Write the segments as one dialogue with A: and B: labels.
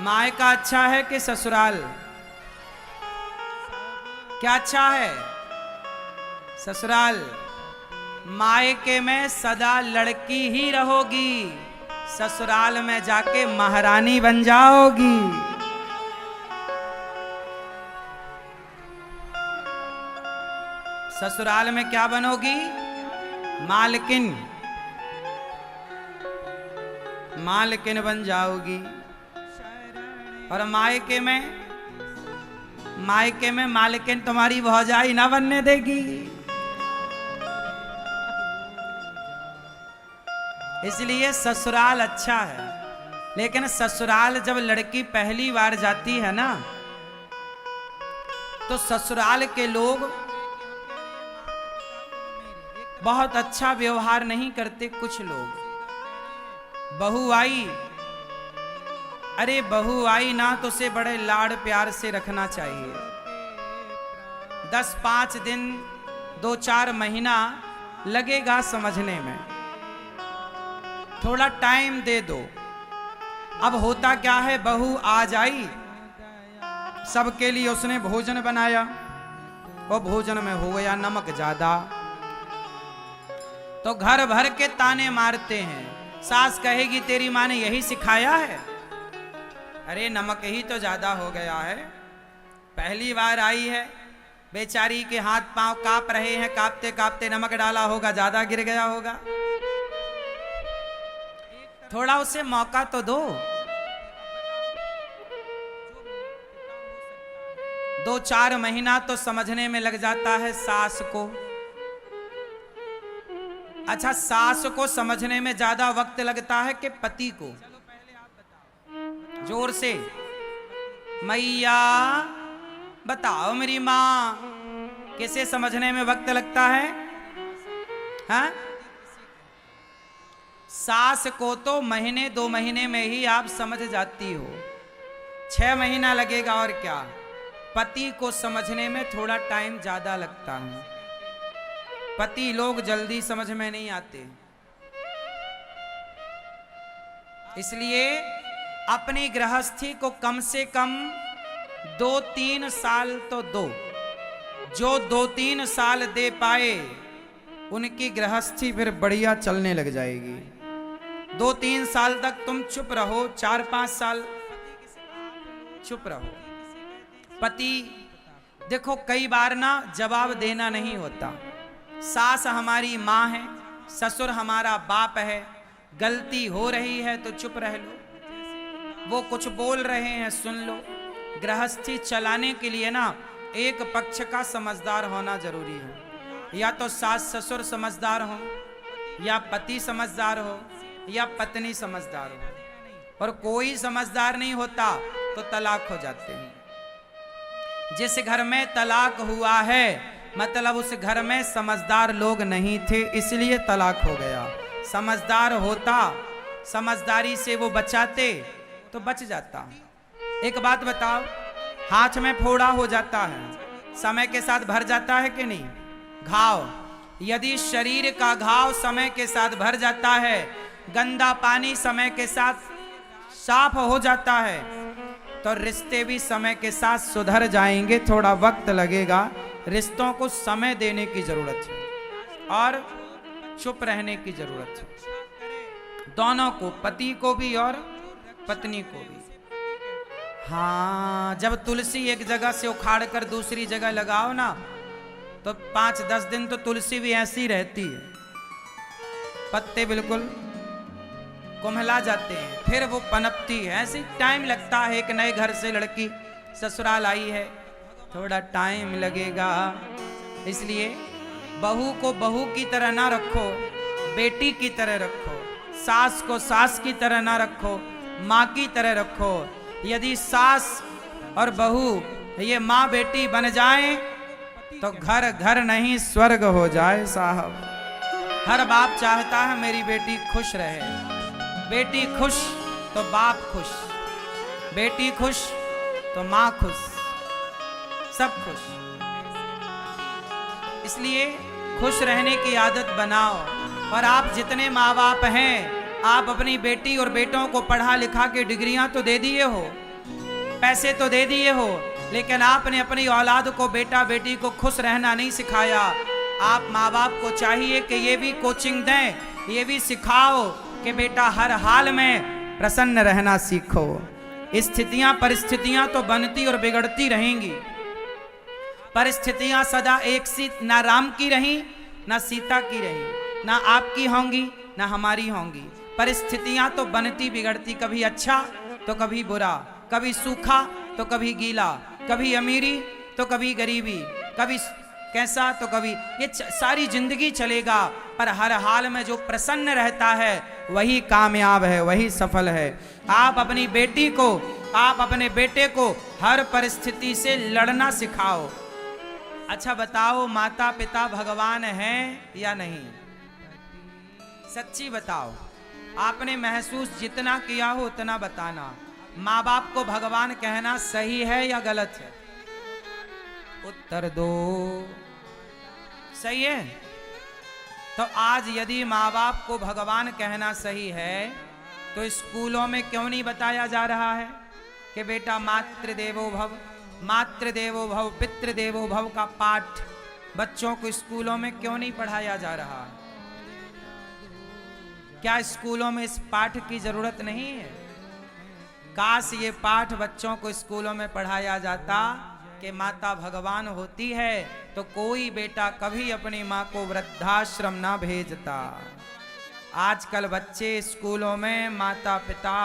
A: मायका अच्छा है कि ससुराल? क्या अच्छा है? ससुराल। मायके में सदा लड़की ही रहोगी, ससुराल में जाके महारानी बन जाओगी। ससुराल में क्या बनोगी? मालकिन। मालकिन बन जाओगी। और मायके में मालकिन तुम्हारी भौजाई ना बनने देगी। इसलिए ससुराल अच्छा है। लेकिन ससुराल जब लड़की पहली बार जाती है ना, तो ससुराल के लोग बहुत अच्छा व्यवहार नहीं करते। कुछ लोग बहू आई, अरे बहू आई ना तो उसे बड़े लाड़ प्यार से रखना चाहिए। 10-5 दिन 2-4 महीना लगेगा समझने में, थोड़ा टाइम दे दो। अब होता क्या है, बहू आज आई, सबके लिए उसने भोजन बनाया, और भोजन में हो गया नमक ज्यादा, तो घर भर के ताने मारते हैं। सास कहेगी तेरी माँ ने यही सिखाया है? अरे नमक ही तो ज्यादा हो गया है, पहली बार आई है, बेचारी के हाथ पांव कांप रहे हैं, कांपते कांपते नमक डाला होगा, ज्यादा गिर गया होगा। थोड़ा उसे मौका तो दो। 2-4 महीना तो समझने में लग जाता है सास को। अच्छा, सास को समझने में ज्यादा वक्त लगता है कि पति को? जोर से मैया बताओ मेरी माँ, किसे समझने में वक्त लगता है? हाँ? सास को तो महीने 2 महीने में ही आप समझ जाती हो, 6 महीना लगेगा और क्या। पति को समझने में थोड़ा टाइम ज्यादा लगता है। पति लोग जल्दी समझ में नहीं आते। इसलिए अपनी गृहस्थी को कम से कम 2-3 साल तो दो। जो 2-3 साल दे पाए उनकी गृहस्थी फिर बढ़िया चलने लग जाएगी। 2-3 साल तक तुम चुप रहो, 4-5 साल चुप रहो। पति देखो कई बार ना जवाब देना नहीं होता। सास हमारी माँ है, ससुर हमारा बाप है, गलती हो रही है तो चुप रह लो, वो कुछ बोल रहे हैं सुन लो। गृहस्थी चलाने के लिए ना एक पक्ष का समझदार होना जरूरी है। या तो सास ससुर समझदार हो, या पति समझदार हो, या पत्नी समझदार हो। और कोई समझदार नहीं होता तो तलाक हो जाते हैं। जिस घर में तलाक हुआ है मतलब उस घर में समझदार लोग नहीं थे, इसलिए तलाक हो गया। समझदार होता, समझदारी से वो बचाते तो बच जाता। एक बात बताओ, हाथ में फोड़ा हो जाता है, समय के साथ भर जाता है कि नहीं? घाव, यदि शरीर का घाव समय के साथ भर जाता है, गंदा पानी समय के साथ साफ हो जाता है, तो रिश्ते भी समय के साथ सुधर जाएंगे। थोड़ा वक्त लगेगा, रिश्तों को समय देने की जरूरत है और चुप रहने की जरूरत है, दोनों को, पति को भी और पत्नी को भी। हाँ, जब तुलसी एक जगह से उखाड़ कर दूसरी जगह लगाओ ना, तो 5-10 दिन तो तुलसी भी ऐसी रहती है, पत्ते बिल्कुल कुम्हला जाते हैं, फिर वो पनपती है। ऐसे टाइम लगता है। एक नए घर से लड़की ससुराल आई है, थोड़ा टाइम लगेगा। इसलिए बहू को बहू की तरह ना रखो, बेटी की तरह रखो। सास को सास की तरह ना रखो, माँ की तरह रखो। यदि सास और बहू ये माँ बेटी बन जाए तो घर घर नहीं स्वर्ग हो जाए साहब। हर बाप चाहता है मेरी बेटी खुश रहे। बेटी खुश तो बाप खुश, बेटी खुश तो माँ खुश, सब खुश। इसलिए खुश रहने की आदत बनाओ। और आप जितने माँ बाप हैं, आप अपनी बेटी और बेटों को पढ़ा लिखा के डिग्रियां तो दे दिए हो, पैसे तो दे दिए हो, लेकिन आपने अपनी औलाद को, बेटा बेटी को खुश रहना नहीं सिखाया। आप माँ बाप को चाहिए कि ये भी कोचिंग दें, ये भी सिखाओ कि बेटा हर हाल में प्रसन्न रहना सीखो। स्थितियां परिस्थितियां तो बनती और बिगड़ती रहेंगी। परिस्थितियां सदा एक सी ना राम की रही ना सीता की रही, ना आपकी होंगी ना हमारी होंगी। परिस्थितियां तो बनती बिगड़ती, कभी अच्छा तो कभी बुरा, कभी सूखा तो कभी गीला, कभी अमीरी तो कभी गरीबी, कभी कैसा तो कभी, ये सारी जिंदगी चलेगा। पर हर हाल में जो प्रसन्न रहता है वही कामयाब है, वही सफल है। आप अपनी बेटी को, आप अपने बेटे को हर परिस्थिति से लड़ना सिखाओ। अच्छा बताओ, माता पिता भगवान हैं या नहीं? सच्ची बताओ, आपने महसूस जितना किया हो उतना बताना। माँ बाप को भगवान कहना सही है या गलत है? उत्तर दो। सही है? तो आज यदि माँ बाप को भगवान कहना सही है तो स्कूलों में क्यों नहीं बताया जा रहा है कि बेटा मातृदेवो भव, मातृदेवो भव, पितृदेवो भव का पाठ बच्चों को स्कूलों में क्यों नहीं पढ़ाया जा रहा है? क्या स्कूलों में इस पाठ की जरूरत नहीं है? काश ये पाठ बच्चों को स्कूलों में पढ़ाया जाता कि माता भगवान होती है तो कोई बेटा कभी अपनी माँ को वृद्धाश्रम ना भेजता। आजकल बच्चे स्कूलों में माता पिता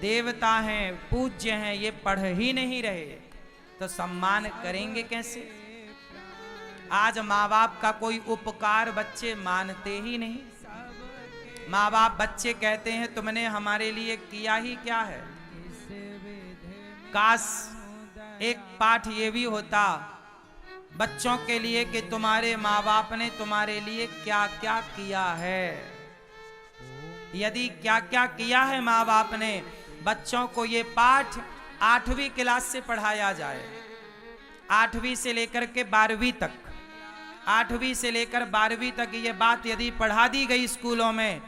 A: देवता हैं, पूज्य हैं, ये पढ़ ही नहीं रहे तो सम्मान करेंगे कैसे? आज माँ बाप का कोई उपकार बच्चे मानते ही नहीं। माँ बाप, बच्चे कहते हैं तुमने हमारे लिए किया ही क्या है। काश एक पाठ ये भी होता बच्चों के लिए कि तुम्हारे माँ बाप ने तुम्हारे लिए क्या क्या किया है। यदि क्या क्या किया है माँ बाप ने, बच्चों को ये पाठ 8वीं क्लास से पढ़ाया जाए। 8वीं से लेकर के 12वीं तक, 8वीं से लेकर 12वीं तक ये बात यदि पढ़ा दी गई स्कूलों में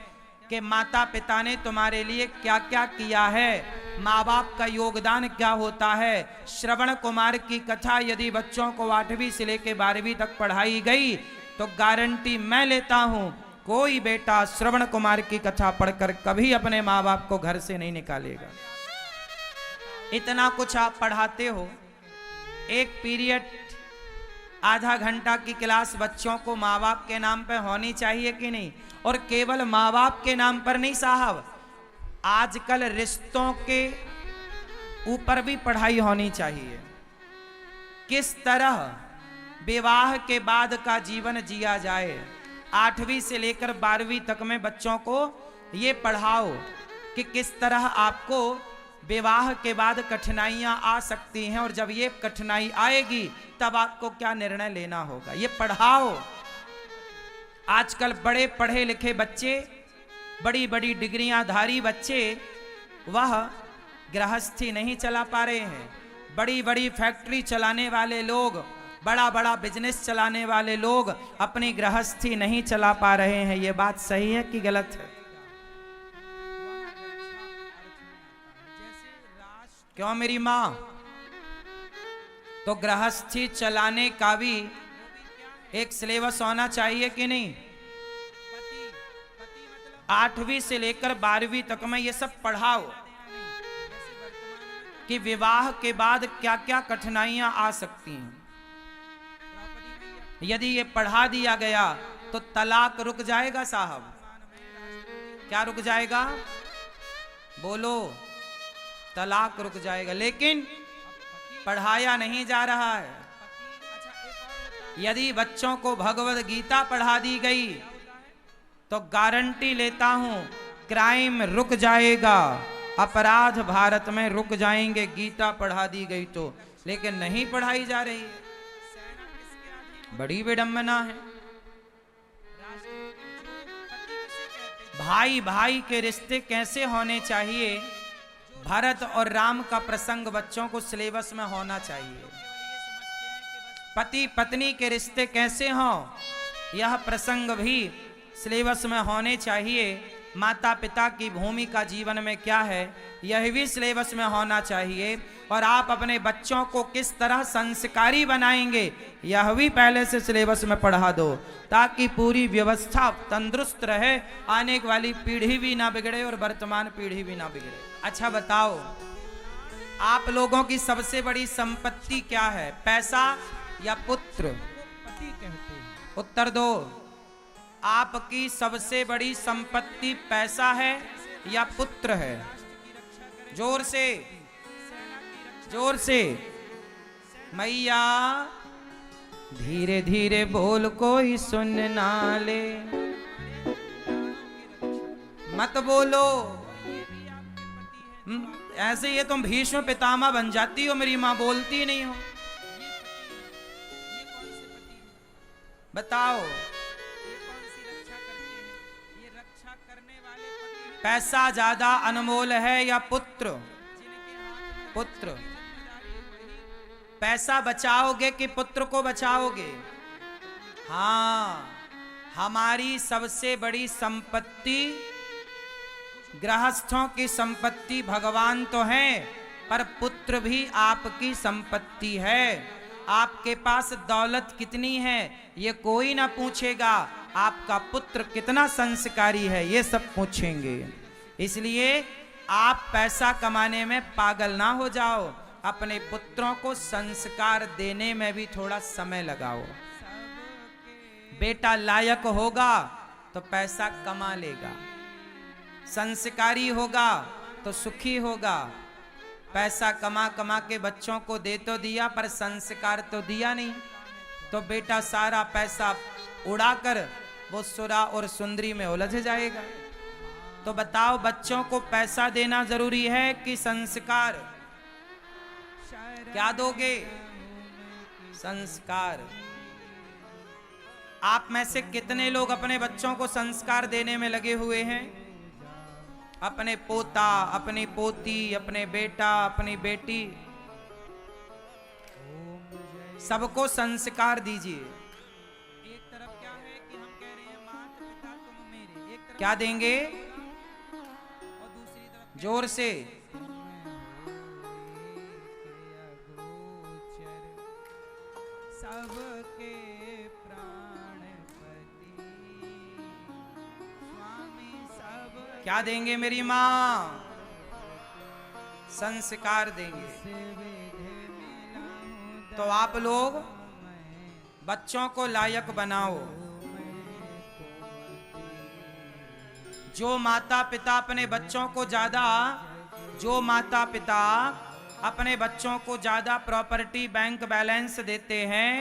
A: कि माता पिता ने तुम्हारे लिए क्या क्या किया है, माँ बाप का योगदान क्या होता है। श्रवण कुमार की कथा यदि बच्चों को 8वीं से लेकर 12वीं तक पढ़ाई गई तो गारंटी मैं लेता हूं कोई बेटा श्रवण कुमार की कथा पढ़कर कभी अपने माँ बाप को घर से नहीं निकालेगा। इतना कुछ आप पढ़ाते हो, एक पीरियड आधा घंटा की क्लास बच्चों को माँ बाप के नाम पर होनी चाहिए कि नहीं? और केवल माँ बाप के नाम पर नहीं साहब, आजकल रिश्तों के ऊपर भी पढ़ाई होनी चाहिए। किस तरह विवाह के बाद का जीवन जिया जाए, 8वीं से लेकर 12वीं तक में बच्चों को ये पढ़ाओ कि किस तरह आपको विवाह के बाद कठिनाइयां आ सकती हैं और जब ये कठिनाई आएगी तब आपको क्या निर्णय लेना होगा, ये पढ़ाओ। आजकल बड़े पढ़े लिखे बच्चे, बड़ी बड़ी डिग्रियां धारी बच्चे, वह गृहस्थी नहीं चला पा रहे हैं। बड़ी बड़ी फैक्ट्री चलाने वाले लोग, बड़ा बड़ा बिजनेस चलाने वाले लोग अपनी गृहस्थी नहीं चला पा रहे हैं। ये बात सही है कि गलत है? क्यों मेरी मां? तो गृहस्थी चलाने का भी एक सिलेबस होना चाहिए कि नहीं? 8वीं से लेकर 12वीं तक में ये सब पढ़ाओ कि विवाह के बाद क्या क्या कठिनाइयां आ सकती हैं। यदि ये पढ़ा दिया गया तो तलाक रुक जाएगा साहब। क्या रुक जाएगा? बोलो। तलाक रुक जाएगा, लेकिन पढ़ाया नहीं जा रहा है। यदि बच्चों को भगवद गीता पढ़ा दी गई तो गारंटी लेता हूं क्राइम रुक जाएगा, अपराध भारत में रुक जाएंगे, गीता पढ़ा दी गई तो। लेकिन नहीं पढ़ाई जा रही है, बड़ी विडंबना है। भाई भाई के रिश्ते कैसे होने चाहिए, भरत और राम का प्रसंग बच्चों को सिलेबस में होना चाहिए। पति पत्नी के रिश्ते कैसे हों, यह प्रसंग भी सिलेबस में होने चाहिए। माता पिता की भूमिका जीवन में क्या है, यह भी सिलेबस में होना चाहिए। और आप अपने बच्चों को किस तरह संस्कारी बनाएंगे, यह भी पहले से सिलेबस में पढ़ा दो, ताकि पूरी व्यवस्था तंदुरुस्त रहे, आने वाली पीढ़ी भी ना बिगड़े और वर्तमान पीढ़ी भी ना बिगड़े। अच्छा बताओ, आप लोगों की सबसे बड़ी संपत्ति क्या है, पैसा या पुत्र? उत्तर दो। आपकी सबसे बड़ी संपत्ति पैसा है या पुत्र है? जोर से, जोर से। मैया धीरे धीरे बोल, कोई सुन ना ले, मत बोलो। ऐसे ये तुम भीष्म पितामह बन जाती हो, मेरी मां बोलती नहीं हो। बताओ, पैसा ज्यादा अनमोल है या पुत्र? पुत्र। पैसा बचाओगे कि पुत्र को बचाओगे? हाँ, हमारी सबसे बड़ी संपत्ति, गृहस्थों की संपत्ति भगवान तो है, पर पुत्र भी आपकी संपत्ति है। आपके पास दौलत कितनी है ये कोई ना पूछेगा, आपका पुत्र कितना संस्कारी है ये सब पूछेंगे। इसलिए आप पैसा कमाने में पागल ना हो जाओ, अपने पुत्रों को संस्कार देने में भी थोड़ा समय लगाओ। बेटा लायक होगा तो पैसा कमा लेगा, संस्कारी होगा तो सुखी होगा। पैसा कमा कमा के बच्चों को दे तो दिया, पर संस्कार तो दिया नहीं, तो बेटा सारा पैसा उड़ाकर वो सुरा और सुंदरी में उलझ जाएगा। तो बताओ, बच्चों को पैसा देना जरूरी है कि संस्कार? क्या दोगे? संस्कार। आप में से कितने लोग अपने बच्चों को संस्कार देने में लगे हुए हैं? अपने पोता, अपनी पोती, अपने बेटा, अपनी बेटी, सबको संस्कार दीजिए। एक तरफ क्या है कि हम कह रहे हैं माता पिता तुम मेरे, एक तरफ क्या देंगे, और दूसरी तरफ जोर से सबके प्राणपति स्वामी सब क्या देंगे मेरी माँ? संस्कार देंगे। तो आप लोग बच्चों को लायक बनाओ। जो माता पिता अपने बच्चों को ज्यादा, जो माता पिता अपने बच्चों को ज्यादा प्रॉपर्टी बैंक बैलेंस देते हैं,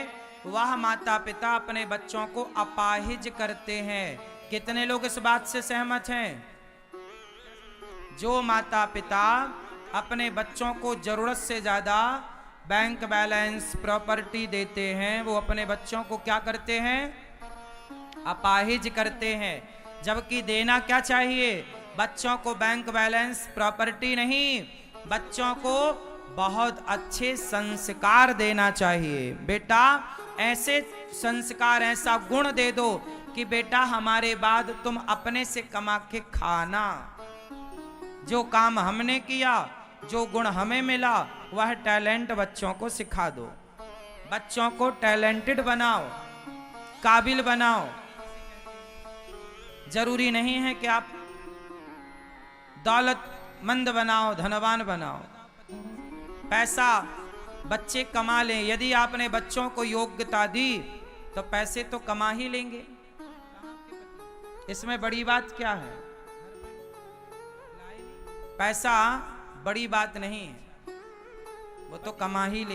A: वह माता पिता अपने बच्चों को अपाहिज करते हैं। कितने लोग इस बात से सहमत हैं? जो माता पिता अपने बच्चों को जरूरत से ज्यादा बैंक बैलेंस प्रॉपर्टी देते हैं, वो अपने बच्चों को क्या करते हैं? अपाहिज करते हैं। जबकि देना क्या चाहिए? बच्चों को बैंक बैलेंस प्रॉपर्टी नहीं, बच्चों को बहुत अच्छे संस्कार देना चाहिए। बेटा ऐसे संस्कार, ऐसा गुण दे दो कि बेटा हमारे बाद तुम अपने से कमा के खाना। जो काम हमने किया, जो गुण हमें मिला, वह टैलेंट बच्चों को सिखा दो। बच्चों को टैलेंटेड बनाओ, काबिल बनाओ। जरूरी नहीं है कि आप दौलतमंद बनाओ, धनवान बनाओ। पैसा बच्चे कमा लें, यदि आपने बच्चों को योग्यता दी तो पैसे तो कमा ही लेंगे। इसमें बड़ी बात क्या है? पैसा बड़ी बात नहीं है, वो तो कमा ही ले।